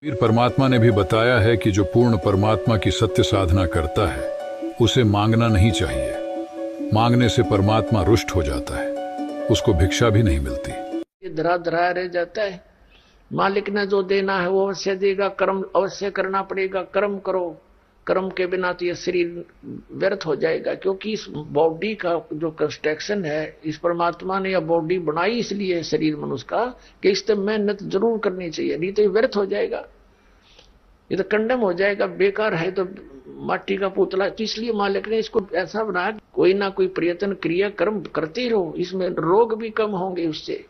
फिर परमात्मा ने भी बताया है कि जो पूर्ण परमात्मा की सत्य साधना करता है उसे मांगना नहीं चाहिए। मांगने से परमात्मा रुष्ट हो जाता है, उसको भिक्षा भी नहीं मिलती। ये धरा धरा रह जाता है। मालिक ने जो देना है वो अवश्य देगा। कर्म अवश्य करना पड़ेगा। कर्म करो, कर्म के बिना तो ये शरीर व्यर्थ हो जाएगा। क्योंकि इस बॉडी का जो कंस्ट्रक्शन है, इस परमात्मा ने यह बॉडी बनाई इसलिए है, शरीर मनुष्य का, कि इस पर मेहनत जरूर करनी चाहिए, नहीं तो ये व्यर्थ हो जाएगा, ये तो कंडम हो जाएगा, बेकार है तो माटी का पुतला। तो इसलिए मालिक ने इसको ऐसा बनाया, कोई ना कोई प्रयत्न क्रिया कर्म करते रहो, इसमें रोग भी कम होंगे उससे।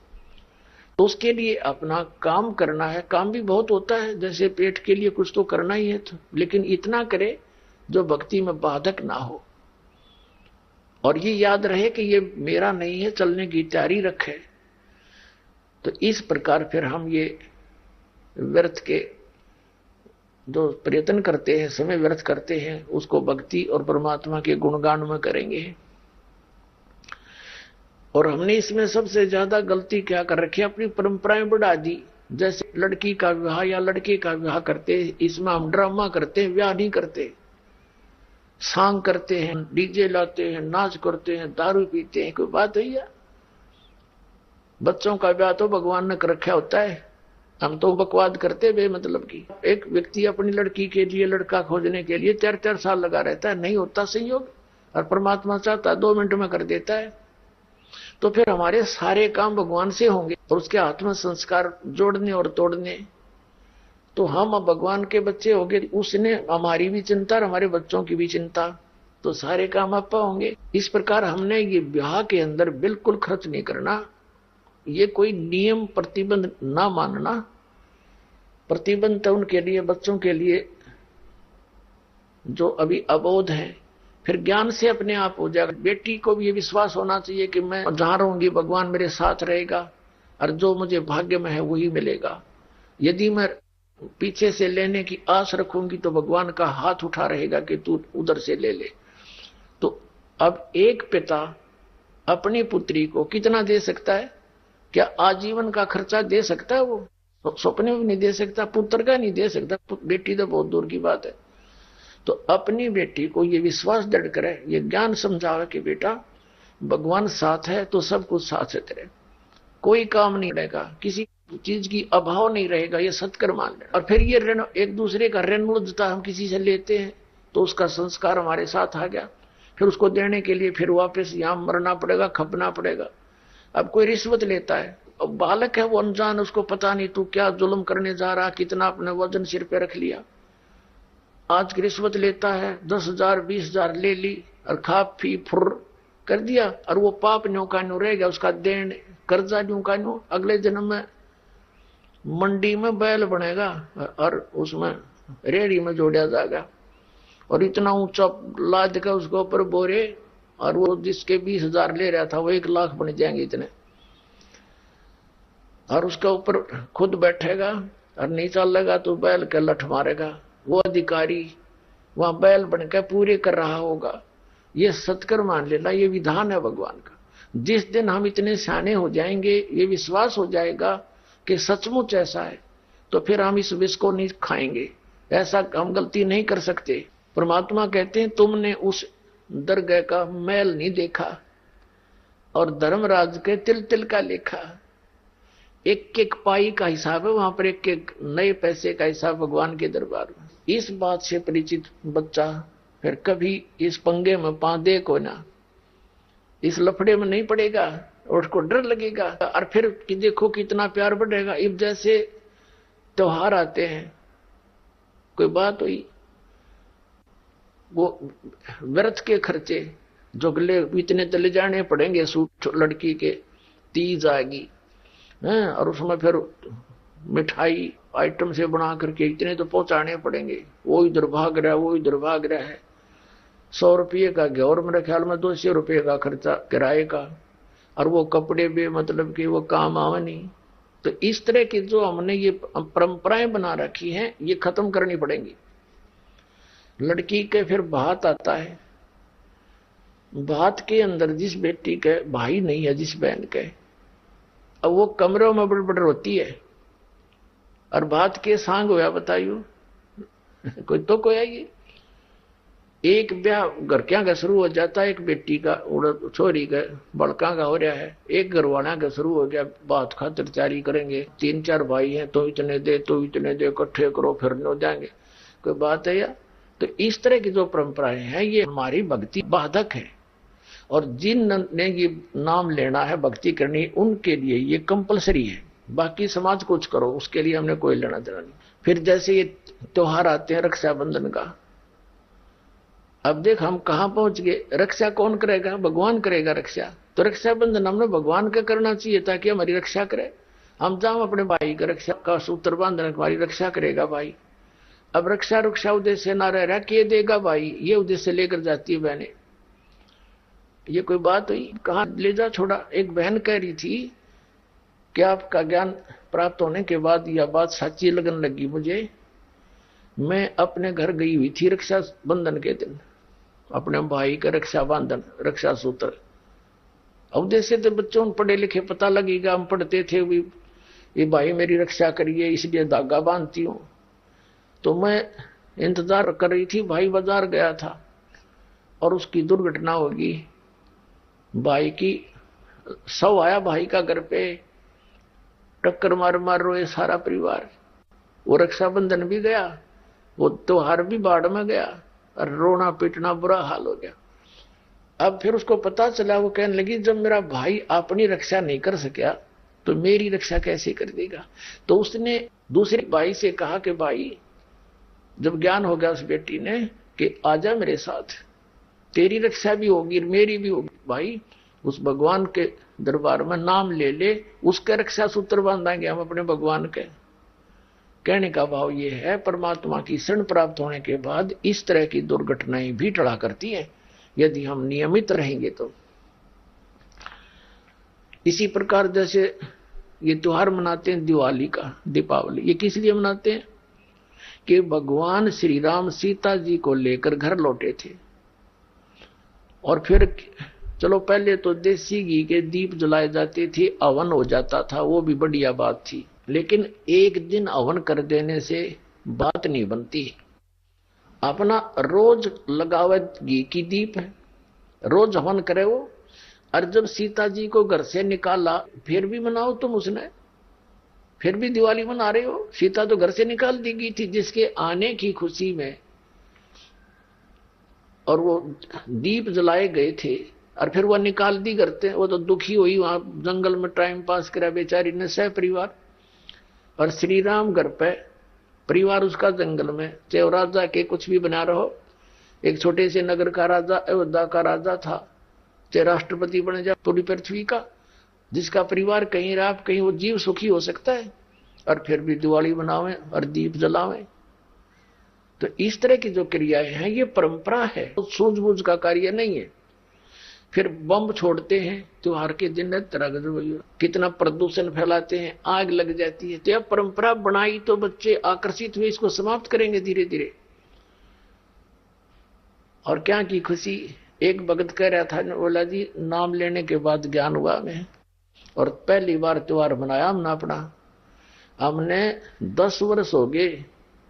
तो उसके लिए अपना काम करना है। काम भी बहुत होता है, जैसे पेट के लिए कुछ तो करना ही है, तो लेकिन इतना करे जो भक्ति में बाधक ना हो, और ये याद रहे कि ये मेरा नहीं है, चलने की तैयारी रखे। तो इस प्रकार फिर हम ये व्यर्थ के जो प्रयत्न करते हैं, समय व्यर्थ करते हैं, उसको भक्ति और परमात्मा के गुणगान में करेंगे। और हमने इसमें सबसे ज्यादा गलती क्या कर रखी है, अपनी परंपराएं बढ़ा दी। जैसे लड़की का विवाह या लड़के का विवाह करते, इसमें हम ड्रामा करते हैं, विवाह नहीं करते। सांग करते हैं, डीजे लाते हैं, नाच करते हैं, दारू पीते हैं, कोई बात हुई है? बच्चों का विवाह तो भगवान ने कर रखा होता है, हम तो बकवाद करते बेमतलब की। एक व्यक्ति अपनी लड़की के लिए लड़का खोजने के लिए 4-4 साल लगा रहता है, नहीं होता संयोग, और परमात्मा चाहता है 2 मिनट में कर देता है। तो फिर हमारे सारे काम भगवान से होंगे, और उसके हाथ में संस्कार जोड़ने और तोड़ने। तो हम अब भगवान के बच्चे होंगे, उसने हमारी भी चिंता और हमारे बच्चों की भी चिंता, तो सारे काम आपा होंगे। इस प्रकार हमने ये ब्याह के अंदर बिल्कुल खर्च नहीं करना, ये कोई नियम प्रतिबंध ना मानना। प्रतिबंध तो उनके लिए, बच्चों के लिए जो अभी अबोध है, फिर ज्ञान से अपने आप हो जाएगा। बेटी को भी ये विश्वास होना चाहिए कि मैं जहां रहूंगी भगवान मेरे साथ रहेगा, और जो मुझे भाग्य में है वही मिलेगा। यदि मैं पीछे से लेने की आस रखूंगी तो भगवान का हाथ उठा रहेगा कि तू उधर से ले ले। तो अब एक पिता अपनी पुत्री को कितना दे सकता है? क्या आजीवन का खर्चा दे सकता है? वो सपने में नहीं दे सकता, पुत्र का नहीं दे सकता, बेटी तो बहुत दूर की बात है। तो अपनी बेटी को ये विश्वास दृढ़ करे, ये ज्ञान समझावे कि बेटा भगवान साथ है तो सब कुछ साथ है तेरे, कोई काम नहीं रहेगा, किसी चीज की अभाव नहीं रहेगा, ये सत्कर मान ले। और फिर ये ऋण, एक दूसरे का ऋण मुद्दता हम किसी से लेते हैं तो उसका संस्कार हमारे साथ आ गया, फिर उसको देने के लिए फिर वापस यहां मरना पड़ेगा, खपना पड़ेगा। अब कोई रिश्वत लेता है, अब बालक है वो अनजान, उसको पता नहीं तू क्या जुल्म करने जा रहा, कितना अपने वजन सिर पे रख लिया। आज की रिश्वत लेता है, 10,000 20,000 ले ली और खा पी फुर कर दिया, और वो पाप न्यू का न्यू रह गया, उसका देन कर्जा न्यू का न्यू। अगले जन्म में मंडी में बैल बनेगा और उसमें रेड़ी में जोड़ा जाएगा, और इतना ऊंचा लाद का उसके ऊपर बोरे, और वो जिसके 20,000 ले रहा था वो 1 लाख बन जाएंगे इतने, और उसके ऊपर खुद बैठेगा और नीचा लगा तो बैल के लठ मारेगा। वो अधिकारी वहां बैल बनकर पूरे कर रहा होगा। ये सत्कर मान लेना, ये विधान है भगवान का। जिस दिन हम इतने सियाने हो जाएंगे, ये विश्वास हो जाएगा कि सचमुच ऐसा है, तो फिर हम इस विष को नहीं खाएंगे। ऐसा हम गलती नहीं कर सकते। परमात्मा कहते हैं तुमने उस दरगाह का मैल नहीं देखा, और धर्मराज के तिल तिल का लेखा। एक एक पाई का हिसाब है वहां पर, एक एक नए पैसे का हिसाब भगवान के दरबार में। इस बात से परिचित बच्चा फिर कभी इस पंगे में पादे को ना, इस लफड़े में नहीं पड़ेगा, और उसको डर लगेगा। और फिर कि देखो कितना प्यार बढ़ेगा। इब जैसे त्योहार आते हैं, कोई बात हुई, वो व्रत के खर्चे जो गले इतने तले जाने पड़ेंगे, सूट लड़की के, तीज आएगी है, और उसमें फिर मिठाई आइटम से बना करके इतने तो पहुंचाने पड़ेंगे। वो इधर भाग रहा है, वो इधर भाग रहा है। 100 रुपये का घ्योर, मेरे ख्याल में 200 रुपये का खर्चा किराए का, और वो कपड़े भी मतलब कि वो काम आवे नहीं। तो इस तरह की जो हमने ये परंपराएं बना रखी हैं, ये खत्म करनी पड़ेंगी। लड़की के फिर भात आता है, भात के अंदर जिस बेटी के भाई नहीं है, जिस बहन के, अब वो कमरों में बड़बड़ होती है, और बात के सांग होया बताइयो कोई तो कोई आई। एक ब्याह घर क्या का शुरू हो जाता है, एक बेटी का छोरी का बड़का का हो रहा है, एक घरवाना का शुरू हो गया, बात खातिर तैयारी करेंगे, 3-4 भाई हैं तो इतने दे तो इतने दे, इकट्ठे करो फिर न जाएंगे, कोई बात है यार। तो इस तरह की जो परंपराएं हैं ये हमारी भक्ति बाधक है, और जिन ने ये नाम लेना है भक्ति करनी उनके लिए ये कंपलसरी है, बाकी समाज कुछ करो उसके लिए हमने कोई लेना देना नहीं। फिर जैसे ये त्योहार आते हैं रक्षाबंधन का, अब देख हम कहां पहुंच गए, रक्षा कौन करेगा, भगवान करेगा रक्षा, तो रक्षाबंधन हमने भगवान का करना चाहिए ताकि हमारी रक्षा करे। हम जाओ अपने भाई का रक्षा का सूत्र बांधने, हमारी रक्षा करेगा भाई। अब रक्षा उद्देश्य ना रह रहा कि देगा भाई, ये उद्देश्य लेकर जाती है बहनें, ये कोई बात हुई, कहां ले जा छोड़ा। एक बहन कह रही थी कि आपका ज्ञान प्राप्त होने के बाद यह बात सच्ची लगने लगी मुझे। मैं अपने घर गई हुई थी रक्षा बंधन के दिन, अपने भाई का रक्षा बंधन रक्षा सूत्र, उद्देश्य तो बच्चों पढ़े लिखे पता लगेगा, हम पढ़ते थे भी ये भाई मेरी रक्षा करिए इसलिए धागा बांधती हूं। तो मैं इंतजार कर रही थी, भाई बाजार गया था और उसकी दुर्घटना होगी, भाई की शव आया भाई का घर पे, टक्कर मार मार रोए सारा परिवार। वो रक्षाबंधन भी गया, वो त्योहार भी बाढ़ में गया और रोना पीटना बुरा हाल हो गया। अब फिर उसको पता चला, वो कहने लगी जब मेरा भाई अपनी रक्षा नहीं कर सका तो मेरी रक्षा कैसे कर देगा। तो उसने दूसरे भाई से कहा कि भाई, जब ज्ञान हो गया उस बेटी ने कि आजा मेरे साथ, तेरी रक्षा भी होगी मेरी भी होगी। भाई उस भगवान के दरबार में नाम ले ले, उसके रक्षा सूत्र बांधेंगे हम अपने भगवान के। कहने का भाव ये है, परमात्मा की शरण प्राप्त होने के बाद इस तरह की दुर्घटनाएं भी टला करती हैं यदि हम नियमित रहेंगे तो। इसी प्रकार जैसे ये त्योहार मनाते हैं दिवाली का, दीपावली, ये किस लिए मनाते हैं कि भगवान श्री राम सीता जी को लेकर घर लौटे थे, और फिर चलो पहले तो देसी घी के दीप जलाए जाते थे, हवन हो जाता था, वो भी बढ़िया बात थी, लेकिन एक दिन हवन कर देने से बात नहीं बनती। अपना रोज लगावे घी की दीप है, रोज हवन करे वो, और जब सीता जी को घर से निकाला फिर भी मनाओ तुम उसने, फिर भी दिवाली मना रहे हो। सीता तो घर से निकाल दी गई थी जिसके आने की खुशी में, और वो दीप जलाए गए थे और फिर वो निकाल दी करते, वो तो दुखी हुई, वहां जंगल में टाइम पास करा बेचारी ने सह परिवार, और श्री राम घर पे परिवार उसका जंगल में, चाहे राजा के कुछ भी बना रहो, एक छोटे से नगर का राजा अयोध्या का राजा था, चाहे राष्ट्रपति बने जा पूरी पृथ्वी का, जिसका परिवार कहीं रहा कहीं वो जीव सुखी हो सकता है, और फिर भी दिवाली बनावे और दीप जलावे। तो इस तरह की जो क्रियाएं हैं ये परंपरा है, तो सूझबूझ का कार्य नहीं है। फिर बम छोड़ते हैं त्योहार के दिन, कितना प्रदूषण फैलाते हैं, आग लग जाती है। तो यह परंपरा बनाई तो बच्चे आकर्षित हुए, इसको समाप्त करेंगे धीरे धीरे। और क्या की खुशी, एक भगत कह रहा था, बोला जी नाम लेने के बाद ज्ञान हुआ हमें, और पहली बार त्योहार मनाया हमने अपना, हमने 10 वर्ष हो गए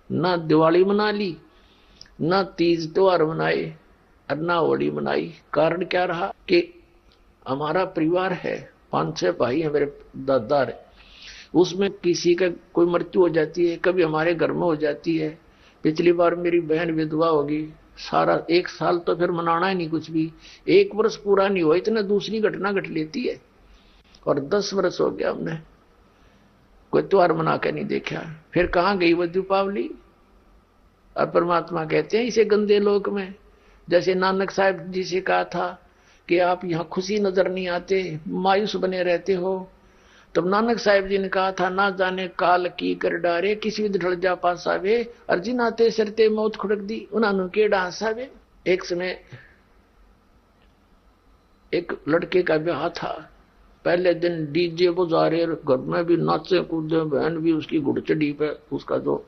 ना दिवाली मना ली, ना तीज त्योहार मनाए, और ना होली मनाई। कारण क्या रहा कि हमारा परिवार है, 5-6 भाई हैं मेरे दादा है, उसमें किसी का कोई मृत्यु हो जाती है, कभी हमारे घर में हो जाती है। पिछली बार मेरी बहन विधवा होगी, सारा 1 साल तो फिर मनाना ही नहीं कुछ भी, 1 वर्ष पूरा नहीं हुआ इतना दूसरी घटना घट लेती है। और 10 वर्ष हो गया हमने कोई त्योहार मना के नहीं देखा। फिर कहाँ गई वो दीपावली। और परमात्मा कहते हैं इसे गंदे लोक में, जैसे नानक साहब जी से कहा था कि आप यहाँ खुशी नजर नहीं आते, मायूस बने रहते हो। तब नानक साहब जी ने कहा था, ना जाने काल की कर डारे, किसी विध ढल जा पासावे, अर्जी नाते सरते मौत खुड़क दी उन्होंने के डांसावे। एक समय एक लड़के का ब्याह था, पहले दिन डीजे बजा रहे, घर में भी नाचे कूदे, बहन भी उसकी घुड़चड़ी पे उसका जो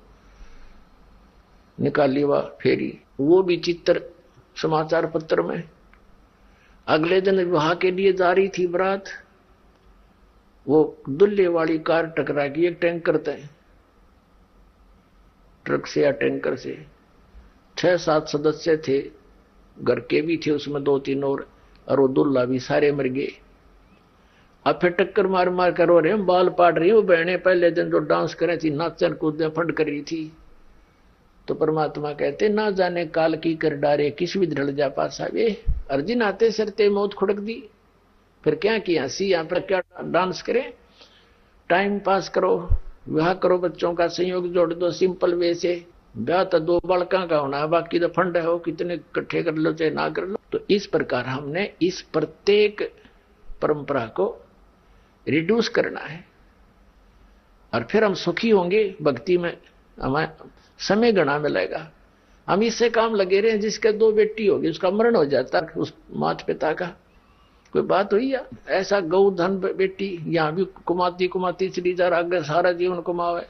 निकाली हुआ फेरी, वो भी चित्र समाचार पत्र में। अगले दिन विवाह के लिए जा रही थी बारात, वो दुल्हे वाली कार टकरा गई एक टैंकर से, ट्रक से या टैंकर से। 6-7 सदस्य थे, घर के भी थे उसमें 2-3 और वो दुल्ला भी, सारे मर गए। अब फिर टक्कर मार मार कर रो रहे हैं, बाल पाट रही, वो बहने पहले दिन जो डांस करे थी, नाचन कूदे फंड कर रही थी। तो परमात्मा कहते ना जाने काल की कर डारे, किस भी ढल जा पासा वे। अर्जुन आते सरते मौत खुड़क दी। फिर क्या किया, सी यहाँ पर क्या डांस करें, टाइम पास करो, विवाह करो, बच्चों का संयोग जोड़ दो सिंपल वे से। ब्याह तो 2 बालका का होना है, बाकी तो फंड है, हो कितने इकट्ठे कर लो चाहे ना कर लो। तो इस प्रकार हमने इस प्रत्येक परंपरा को रिड्यूस करना है और फिर हम सुखी होंगे भक्ति में, हमें समय गणा मिलेगा। हम इससे काम लगे रहे, जिसके 2 बेटी होगी उसका मरण हो जाता उस माता पिता का, कोई बात हुई या ऐसा गौ धन बेटी यहाँ भी कुमाती कुमाती चली जा रहा, आगे सारा जीवन कुमावे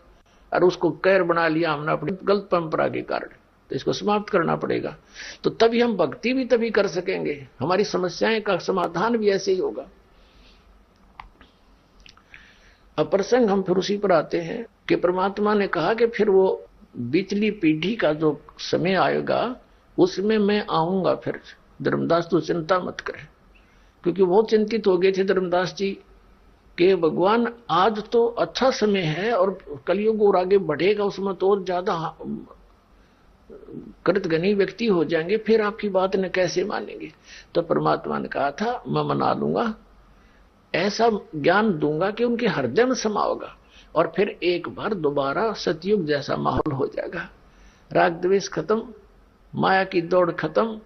और उसको कैर बना लिया हमने अपनी गलत परंपरा के कारण। तो इसको समाप्त करना पड़ेगा, तो तभी हम भक्ति भी तभी कर सकेंगे, हमारी समस्याएं का समाधान भी ऐसे ही होगा। अब प्रसंग हम फिर उसी पर आते हैं कि परमात्मा ने कहा कि फिर वो बिचली पीढ़ी का जो समय आएगा उसमें मैं आऊंगा फिर। धर्मदास तो चिंता मत करें, क्योंकि बहुत चिंतित हो गए थे धर्मदास जी कि भगवान आज तो अच्छा समय है और कलयुग और आगे बढ़ेगा, उसमें तो और ज्यादा कृतघ्नी व्यक्ति हो जाएंगे, फिर आपकी बात ने कैसे मानेंगे। तो परमात्मा ने कहा था मैं मना लूंगा, ऐसा ज्ञान दूंगा कि उनके हृदय में समाओगा और फिर एक बार दोबारा सतयुग जैसा माहौल हो जाएगा। राग द्वेष खत्म, माया की दौड़ खत्म,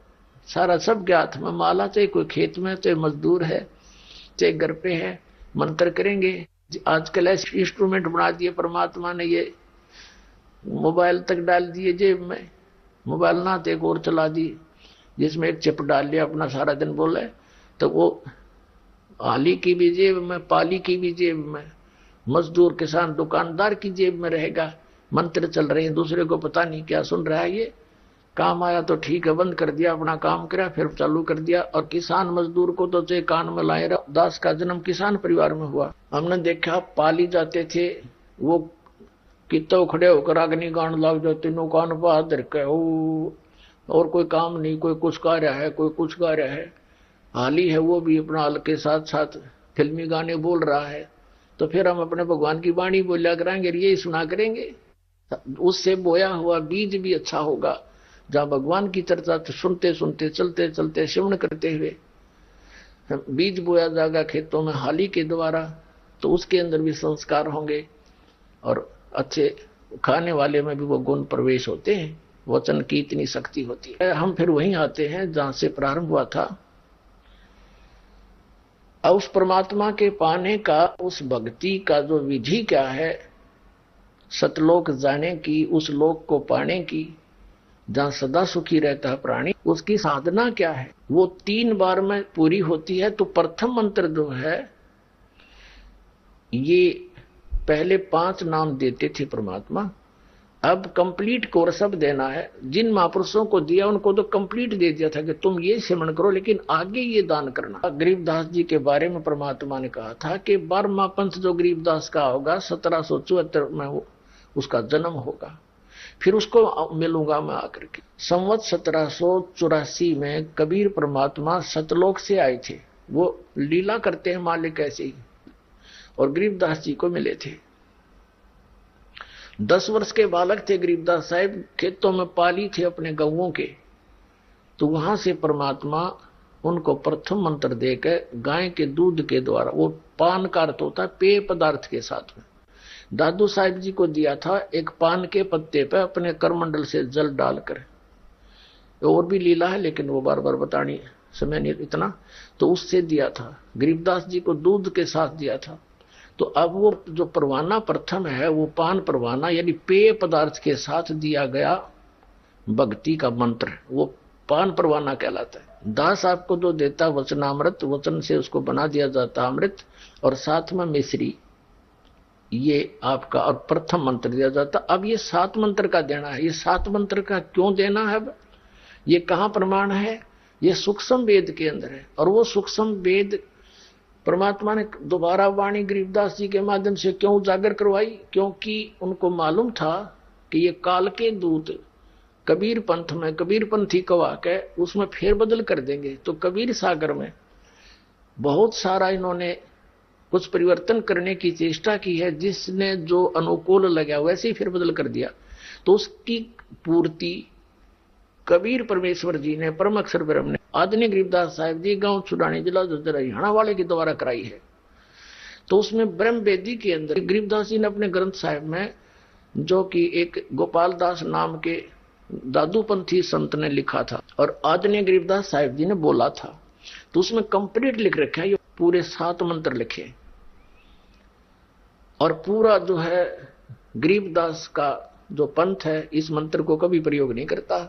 सारा सब ज्ञात में माला, चाहे कोई खेत में, चाहे मजदूर है, चाहे घर पे है, मंत्र करेंगे। आजकल ऐसे इंस्ट्रूमेंट बना दिए परमात्मा ने, ये मोबाइल तक डाल दिए जेब में, मोबाइल ना तो एक और चला दी जिसमें एक चिप डाल लिया, अपना सारा दिन बोले, तो वो आली की भी जेब में, पाली की भी जेब में, मजदूर किसान दुकानदार की जेब में रहेगा। मंत्र चल रहे हैं, दूसरे को पता नहीं क्या सुन रहा है। ये काम आया तो ठीक है, बंद कर दिया, अपना काम करा, फिर चालू कर दिया। और किसान मजदूर को तो चाहे कान में लाए रहा। दास का जन्म किसान परिवार में हुआ, हमने देखा पाली जाते थे, वो कितो खड़े होकर अग्नि गान लग जाते, नो कान बहादुर के और कोई काम नहीं, कोई कुछ गा रहा है, कोई कुछ गा रहा है। हाली है वो भी अपना हाल के साथ साथ फिल्मी गाने बोल रहा है। तो फिर हम अपने भगवान की वाणी बोलिया करेंगे, ये सुना करेंगे, उससे बोया हुआ बीज भी अच्छा होगा। जहां भगवान की चर्चा सुनते सुनते चलते चलते श्रवण करते हुए बीज बोया जाएगा खेतों में हाली के द्वारा, तो उसके अंदर भी संस्कार होंगे और अच्छे खाने वाले में भी वो गुण प्रवेश होते हैं। वचन की इतनी शक्ति होती है। हम फिर वहीं आते हैं जहां से प्रारंभ हुआ था। अब उस परमात्मा के पाने का, उस भक्ति का जो विधि क्या है, सतलोक जाने की, उस लोक को पाने की जहां सदा सुखी रहता है प्राणी, उसकी साधना क्या है, वो 3 बार में पूरी होती है। तो प्रथम मंत्र जो है, ये पहले 5 नाम देते थे परमात्मा, अब कंप्लीट कोर्स अब देना है। जिन महापुरुषों को दिया उनको तो कंप्लीट दे दिया था कि तुम ये सिमरण करो, लेकिन आगे ये दान करना। गरीबदास जी के बारे में परमात्मा ने कहा था कि 12वां पंथ जो गरीबदास का होगा 1774 में उसका जन्म होगा, फिर उसको मिलूंगा मैं आकर के। संवत 1784 में कबीर परमात्मा सतलोक से आए थे, वो लीला करते हैं मालिक ऐसे ही, और गरीबदास जी को मिले थे। 10 वर्ष के बालक थे गरीबदास साहिब, खेतों में पाली थे अपने गऊओं के। तो वहां से परमात्मा उनको प्रथम मंत्र देकर गाय के दूध के द्वारा, वो पान का अर्थ होता है पेय पदार्थ के साथ में, दादू साहिब जी को दिया था एक पान के पत्ते पे अपने करमंडल से जल डालकर। और भी लीला है लेकिन वो बार बार बतानी समय नहीं इतना, तो उससे दिया था। गरीबदास जी को दूध के साथ दिया था। तो अब वो जो परवाना प्रथम है, वो पान परवाना यानी पेय पदार्थ के साथ दिया गया भक्ति का मंत्र, वो पान परवाना कहलाता है। दास आपको जो देता वचनामृत, वचन से उसको बना दिया जाता अमृत, और साथ में मिश्री, ये आपका और प्रथम मंत्र दिया जाता। अब ये 7 मंत्र का देना है। ये 7 मंत्र का क्यों देना है, ये कहां प्रमाण है, ये सूक्ष्म वेद के अंदर है। और वो सूक्ष्म वेद परमात्मा ने दोबारा वाणी गरीबदास जी के माध्यम से क्यों उजागर करवाई, क्योंकि उनको मालूम था कि ये काल के दूत कबीर पंथ में कबीर पंथी कवा के उसमें फेरबदल कर देंगे। तो कबीर सागर में बहुत सारा इन्होंने कुछ परिवर्तन करने की चेष्टा की है, जिसने जो अनुकूल लगा वैसे ही फेरबदल कर दिया। तो उसकी पूर्ति कबीर परमेश्वर जी ने, परम अक्षर ब्रह्म ने, आदरणीय गरीबदास साहिब जी, गांव छुड़ानी, जिला हरियाणा वाले के द्वारा कराई है। तो उसमें ब्रह्म वेदी के अंदर गरीबदास जी ने अपने ग्रंथ साहिब में, जो कि एक गोपाल दास नाम के दादूपंथी संत ने लिखा था और आदरणीय गरीबदास साहिब जी ने बोला था, तो उसमें कंप्लीट लिख रखा है, ये पूरे 7 मंत्र लिखे और पूरा जो है गरीबदास का जो पंथ है इस मंत्र को कभी प्रयोग नहीं करता।